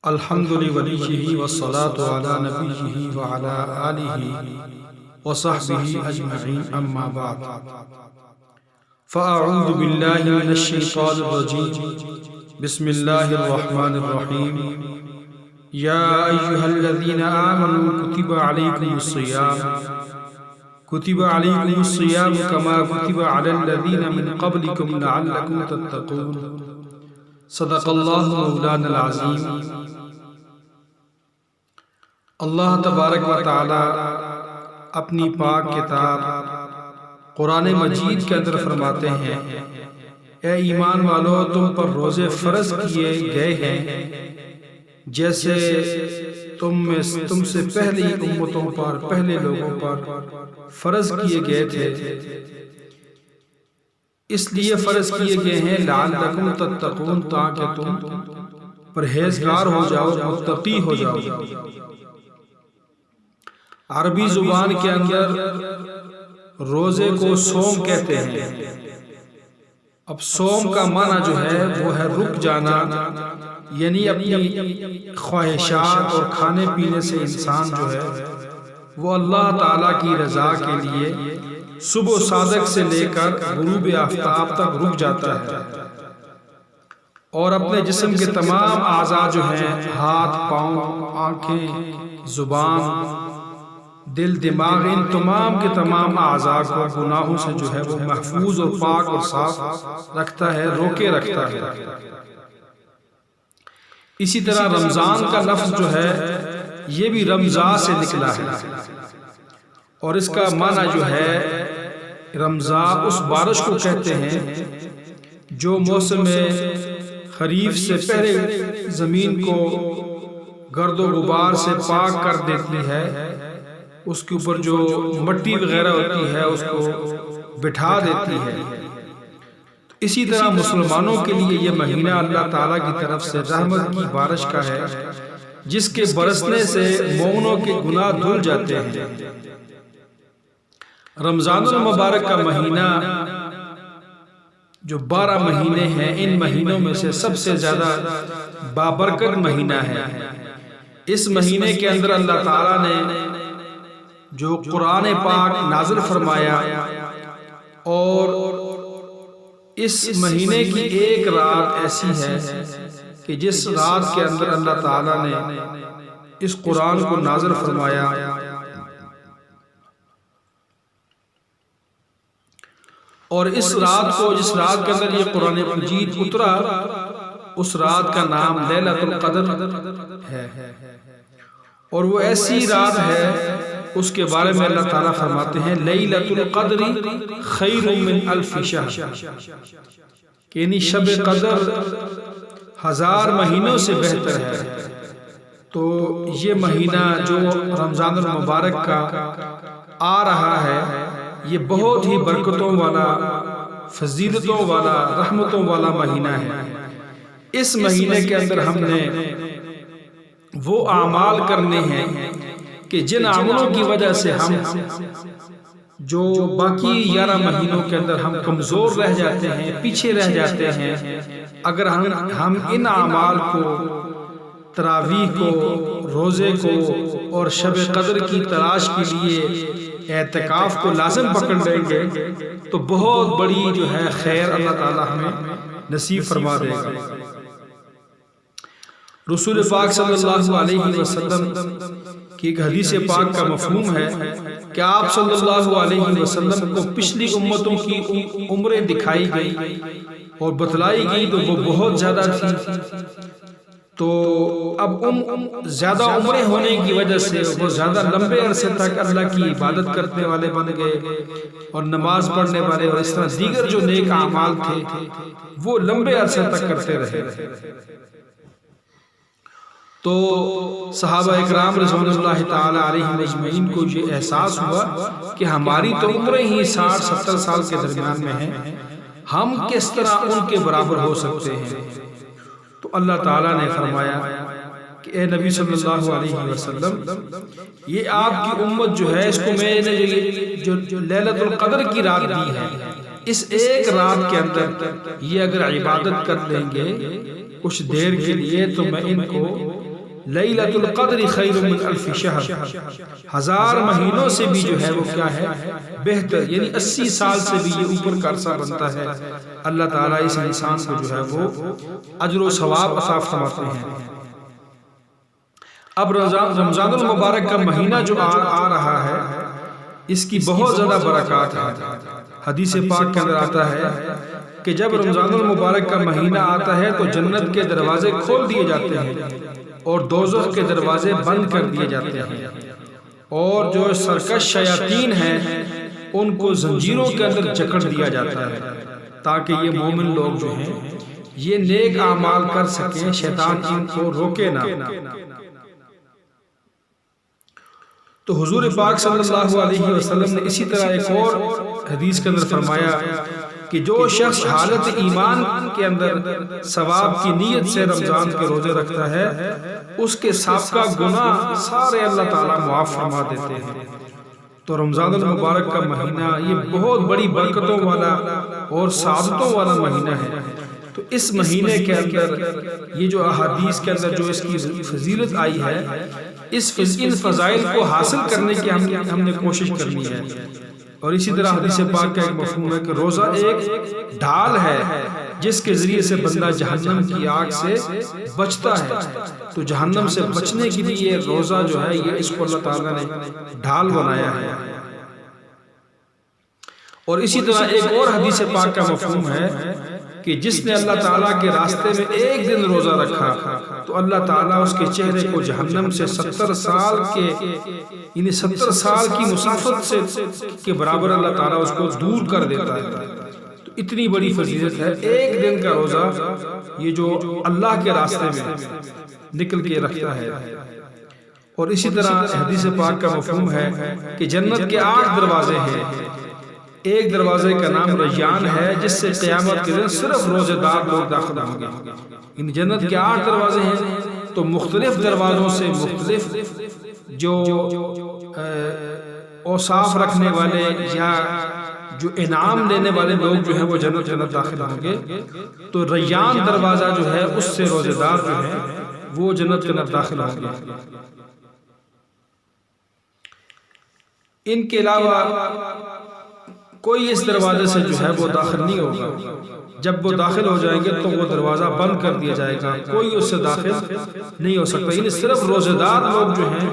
الحمد لوليه والصلاة على نبيه وعلى آله وصحبه أجمعين أما بعد فأعوذ بالله من الشيطان الرجيم بسم الله الرحمن الرحيم يا أيها الذين آمنوا كتب عليكم الصيام كما كتب على الذين من قبلكم لعلكم تتقون صدق اللہ مولانا العظیم۔ اللہ تبارک و تعالی اپنی پاک کتاب قرآن مجید کے اندر فرماتے ہیں، اے ایمان والو، تم پر روزے فرض کیے گئے ہیں جیسے تم سے پہلی امتوں پر، پہلے لوگوں پر فرض کیے گئے تھے، اس لیے فرض کیے گئے ہیں لعلکم تتقون، تاکہ تم پرہیزگار ہو جاؤ، متقی ہو جاؤ۔ عربی زبان کے اندر روزے کو صوم کہتے ہیں۔ اب صوم کا معنی جو ہے وہ ہے رک جانا، یعنی اپنی خواہشات اور کھانے پینے سے انسان جو ہے وہ اللہ تعالیٰ کی رضا کے لیے صبح صادق سے لے کر غروب آفتاب تک رک جاتا ہے، اور اپنے جسم کے تمام اعضاء جو ہیں، ہاتھ، پاؤں، آنکھیں، زبان، دل، دماغ، ان تمام کے تمام اعضاء کو گناہوں سے جو ہے وہ محفوظ اور پاک اور صاف رکھتا ہے، روکے رکھتا ہے۔ اسی طرح رمضان کا لفظ جو ہے یہ بھی رمضان سے نکلا ہے، اور اس کا معنی جو ہے رمضان اس بارش کو کہتے ہیں جو موسم خریف سے پہلے زمین کو گرد و غبار سے پاک کر دیتی ہے، اس کے اوپر جو مٹی وغیرہ ہوتی ہے اس کو بٹھا دیتی ہے۔ اسی طرح مسلمانوں کے لیے یہ مہینہ اللہ تعالیٰ کی طرف سے رحمت کی بارش کا ہے، جس کے برسنے سے مومنوں کے گناہ دھل جاتے ہیں۔ رمضان المبارک کا مہینہ جو 12 مہینے ہیں، ان مہینوں میں سے سب سے زیادہ بابرکت مہینہ ہے۔ اس مہینے کے اندر اللہ تعالیٰ نے جو قرآن پاک نازل فرمایا، اور اس مہینے کی ایک رات ایسی ہے کہ جس رات کے اندر اللہ تعالیٰ نے اس قرآن کو نازل فرمایا، اور اس رات کو، جس رات کے اندر یہ قرآن مجید اترا، اس رات کا نام لیلۃ القدر ہے، اور وہ ایسی رات ہے اس کے بارے میں اللہ تعالیٰ فرماتے ہیں لیلۃ القدر خیر من الف شہر، یعنی شب قدر 1000 مہینوں سے بہتر ہے۔ تو یہ مہینہ جو رمضان المبارک کا آ رہا ہے یہ بہت ہی برکتوں والا، فضیلتوں والا، رحمتوں والا مہینہ ہے۔ اس مہینے کے اندر ہم نے وہ اعمال کرنے ہیں کہ جن عملوں کی وجہ سے ہم جو باقی 11 مہینوں کے اندر ہم کمزور رہ جاتے ہیں، پیچھے رہ جاتے ہیں، اگر ہم ان اعمال کو، تراویح کو، روزے کو اور شب قدر کی تلاش کے لیے اعتکاف کو لازم پکڑ لیں گے تو بہت بڑی جو ہے خیر اللہ تعالیٰ ہمیں نصیب فرما دے گا۔ رسول پاک صلی اللہ علیہ وسلم کی ایک حدیث پاک کا مفہوم ہے کہ آپ صلی اللہ علیہ وسلم کو پچھلی امتوں کی عمریں دکھائی گئی اور بتلائی گئی تو وہ بہت زیادہ تھی، تو اب زیادہ عمریں ہونے کی وجہ سے وہ زیادہ لمبے عرصے تک اللہ کی عبادت کرنے والے بن گئے، اور نماز پڑھنے والے اور اس طرح دیگر جو نیک اعمال تھے وہ لمبے عرصے تک کرتے رہے۔ تو صحابہ اکرام رضوان اللہ تعالی علیہم اجمعین کو یہ احساس ہوا کہ ہماری تو عمریں ہی 60-70 سال کے درمیان میں ہیں، ہم کس طرح ان کے برابر ہو سکتے ہیں؟ تو اللہ تعالیٰ نے فرمایا کہ اے نبی صلی اللہ علیہ وسلم، یہ آپ کی امت جو ہے، اس کو میں نے جو لیلۃ القدر کی رات دی ہے، اس ایک رات کے اندر یہ اگر عبادت کر لیں گے کچھ دیر کے لیے، تو میں ان کو لیلۃ القدر خیر من الف شہر، 1000 مہینوں سے بھی جو ہے وہ کیا ہے بہتر، یعنی 80 سال سے بھی یہ اوپر کا عرصہ بنتا ہے۔ اللہ تعالیٰ اس انسان کو جو ہے وہ اجر و ثواب عطا فرماتے ہیں۔ اب رمضان المبارک کا مہینہ جو آ رہا ہے اس کی بہت زیادہ برکات ہے۔ حدیث پاک کے اندر آتا ہے کہ جب رمضان المبارک کا مہینہ آتا ہے تو جنت کے دروازے کھول دیے جاتے ہیں اور دوزخ کے دروازے بند کر دیے جاتے ہیں، اور جو سرکش شیاطین ہیں ان کو زنجیروں کے اندر جکڑ دیا جاتا ہے تاکہ یہ مومن لوگ جو ہیں یہ نیک اعمال کر سکیں، شیطان ان کو روکے نہ۔ تو حضور پاک صلی اللہ علیہ وسلم نے اسی طرح ایک اور حدیث کے اندر فرمایا کہ جو شخص حالت ایمان کے اندر ثواب کی نیت سے رمضان کے روزے رکھتا ہے اس کے سابقہ گناہ سارے اللہ تعالیٰ معاف فرما دیتے ہیں۔ تو رمضان المبارک کا مہینہ یہ بہت بڑی برکتوں والا اور سعادتوں والا مہینہ ہے۔ تو اس مہینے کے اندر یہ جو احادیث کے اندر جو اس کی فضیلت آئی ہے، ان فضائل کو حاصل کرنے کی ہم نے کوشش کرنی ہے۔ اور اسی طرح حدیث پاک کا ایک مفہوم ہے کہ روزہ ایک ڈھال ہے جس کے ذریعے سے بندہ جہنم کی آگ سے بچتا ہے۔ تو جہنم سے بچنے کے لیے یہ روزہ جو ہے یہ اس کو اللہ تعالیٰ نے ڈھال بنایا ہے۔ اور اسی طرح ایک اور حدیث پاک کا مفہوم ہے کہ جس نے اللہ تعالیٰ کے راستے میں ایک دن روزہ رکھا تو اللہ تعالیٰ اس کے چہرے کو جہنم سے 70 سال کے یعنی 70 سال کی مسافت سے کے برابر اللہ تعالیٰ اس کو دور کر دیتا ہے۔ تو اتنی بڑی فضیلت ہے ایک دن کا روزہ یہ جو اللہ کے راستے میں نکل کے رکھتا ہے۔ اور اسی طرح حدیث پاک کا مفہوم ہے کہ جنت کے 8 دروازے ہیں، ایک دروازے کا نام ریان ہے جس سے قیامت کے دن صرف روزے دار لوگ داخل ہوں گے۔ ان جنت کے 8 دروازے ہیں تو مختلف دروازوں سے مختلف جو اوصاف رکھنے والے یا جو انعام لینے والے لوگ جو ہیں وہ جنت داخل ہوں گے۔ تو ریان دروازہ جو ہے اس سے روزے دار جو ہیں وہ جنت داخل ہوں گے۔ ان کے علاوہ کوئی اس دروازے سے جو ہے وہ داخل نہیں ہوگا۔ جب وہ داخل ہو جائیں گے تو وہ دروازہ بند کر دیا جائے گا، کوئی اس سے داخل نہیں ہو سکتا۔ یعنی صرف روزے دار لوگ جو ہیں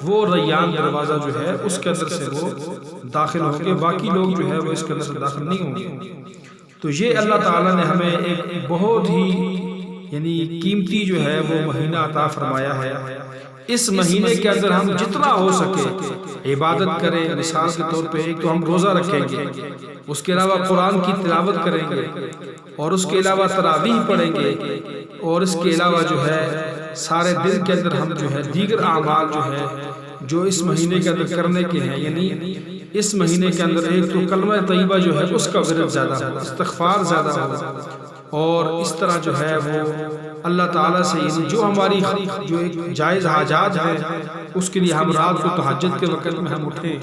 وہ ریان دروازہ جو ہے اس کے اندر سے وہ داخل ہوں گے، باقی لوگ جو ہے وہ اس کے اندر سے داخل نہیں ہوں گے۔ تو یہ اللہ تعالیٰ نے ہمیں ایک بہت ہی یعنی قیمتی جو ہے وہ مہینہ عطا فرمایا ہے۔ اس مہینے کے اندر ہم جتنا ہو سکے عبادت کریں۔ مثال کے طور پہ ایک تو ہم روزہ رکھیں گے، اس کے علاوہ قرآن کی تلاوت کریں گے، اور اس کے علاوہ تراویح پڑھیں گے، اور اس کے علاوہ جو ہے سارے دن کے اندر ہم جو ہے دیگر اعمال جو ہے جو اس مہینے کے اندر کرنے کے ہیں، یعنی اس مہینے کے اندر ایک تو کلمہ طیبہ جو ہے اس کا ورد زیادہ ہو، استغفار زیادہ ہو، اور اس طرح جو ہے وہ اللہ تعالیٰ سے یعنی جو ہماری جو ایک جائز حاجات ہیں اس کے لیے ہم رات کو تہجد کے وقت میں ہم اٹھیں،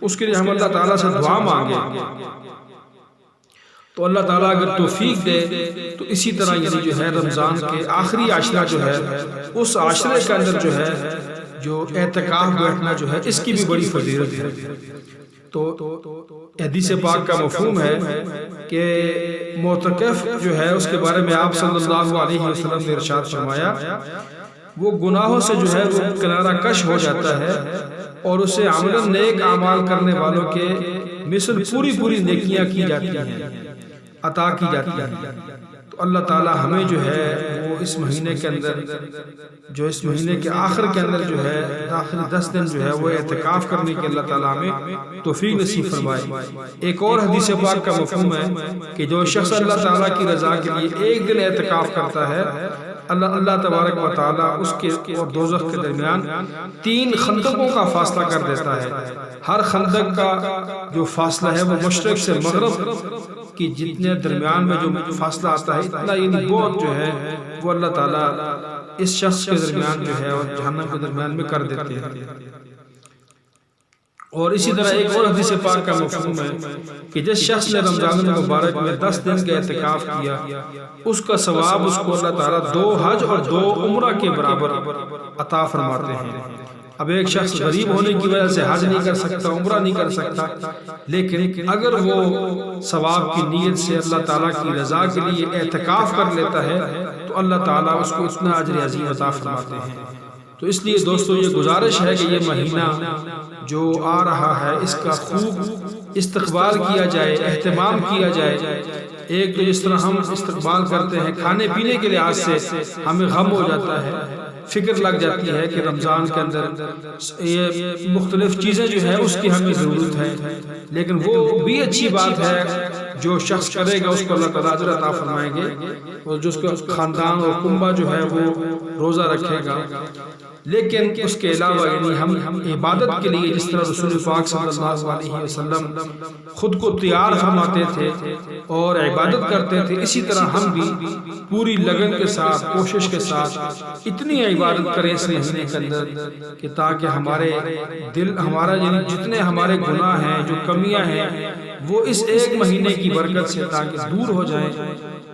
اس کے لیے ہم اللہ تعالیٰ سے دعا مانگیں۔ تو اللہ تعالیٰ اگر توفیق دے تو اسی طرح یعنی جو ہے رمضان کے آخری عشرہ جو ہے اس عشرے کے اندر جو ہے جو اعتکاف بیٹھنا جو ہے اس کی بھی بڑی فضیلت ہے۔ تو حدیث پاک کا مفہوم ہے کہ معتکف جو ہے اس کے بارے میں آپ صلی اللہ علیہ وسلم نے ارشاد فرمایا وہ گناہوں سے جو ہے وہ کنارہ کش ہو جاتا ہے اور اسے عملاً نیک اعمال کرنے والوں کے مثل پوری نیکیاں کی جاتی ہیں، عطا کی جاتی ہیں۔ تو اللہ تعالیٰ ہمیں جو ہے وہ اس مہینے کے اندر جو اس مہینے کے آخر کے اندر جو ہے آخری 10 دن جو ہے وہ اعتکاف کرنے کے اللہ تعالیٰ ہمیں توفیق نصیب فرمائے۔ ایک اور حدیث پاک کا مفہوم ہے کہ جو شخص اللہ تعالیٰ کی رضا کے لیے ایک دن اعتکاف کرتا ہے اللہ تبارک و تعالیٰ اس کے اور دوزخ کے درمیان 3 خندقوں کا فاصلہ کر دیتا ہے۔ ہر خندق کا جو فاصلہ ہے وہ مشرق سے مغرب کی جتنے درمیان میں جو فاصلہ آتا ہے اتنا یعنی بہت جو ہے وہ اللہ تعالیٰ اس شخص کے درمیان جو ہے اور جہنم کے درمیان میں کر دیتے ہیں۔ اور اسی طرح ایک اور حدیث پاک کا مفہوم ہے کہ جس شخص نے رمضان المبارک میں 10 دن کا اعتکاف کیا اس کا ثواب اس کو اللہ تعالیٰ 2 حج اور 2 عمرہ کے برابر عطا فرماتے ہیں۔ اب ایک شخص غریب ہونے کی وجہ سے حج نہیں کر سکتا، عمرہ نہیں کر سکتا، لیکن اگر وہ ثواب کی نیت سے اللہ تعالیٰ کی رضا کے لیے اعتکاف کر لیتا ہے تو اللہ تعالیٰ اس کو اتنا اجر عظیم عطا فرماتے ہیں۔ تو اس لیے دوستو یہ گزارش ہے کہ یہ مہینہ جو آ رہا ہے اس کا خوب استقبال کیا جائے، اہتمام کیا جائے۔ ایک تو جس طرح ہم استقبال کرتے ہیں کھانے پینے کے لحاظ سے ہمیں غم ہو جاتا ہے، فکر لگ جاتی ہے کہ رمضان کے اندر یہ مختلف چیزیں جو ہے اس کی ہمیں ضرورت ہے، لیکن وہ بھی اچھی بات ہے جو شخص کرے گا اس کو اللہ تعالیٰ اجر عطا فرمائیں گے، اور جو اس کا خاندان اور کنبہ جو ہے وہ روزہ رکھے گا۔ لیکن اس کے علاوہ یعنی ہم عبادت کے لیے جس طرح رسول پاک صلی اللہ علیہ وسلم خود کو تیار فرماتے تھے اور عبادت کرتے تھے، اسی طرح ہم بھی پوری لگن کے ساتھ، کوشش کے ساتھ اتنی عبادت کریں اس مہینے کے اندر کہ تاکہ ہمارے دل، ہمارا جتنے ہمارے گناہ ہیں، جو کمیاں ہیں، وہ اس ایک مہینے کی برکت سے تاکہ دور ہو جائیں۔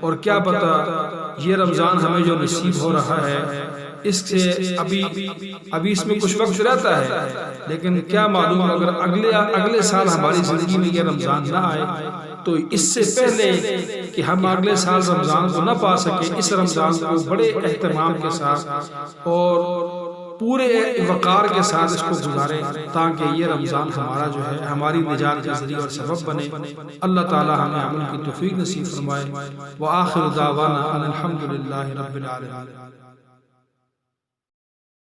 اور کیا پتہ یہ رمضان ہمیں جو نصیب ہو رہا ہے اس سے ابھی اس میں کچھ وقت رہتا ہے، لیکن کیا معلوم اگر اگلے سال ہماری زندگی میں یہ رمضان نہ آئے تو اس سے پہلے کہ ہم اگلے سال رمضان کو نہ پا سکیں، اس رمضان کو بڑے اہتمام کے ساتھ اور پورے وقار کے ساتھ اس کو گزاریں تاکہ یہ رمضان ہمارا جو ہے ہماری نجات کا ذریعہ اور سبب بنے۔ اللہ تعالی ہمیں عمل کی توفیق نصیب فرمائے۔ وآخر دعوانا ان الحمد للہ رب العالمین۔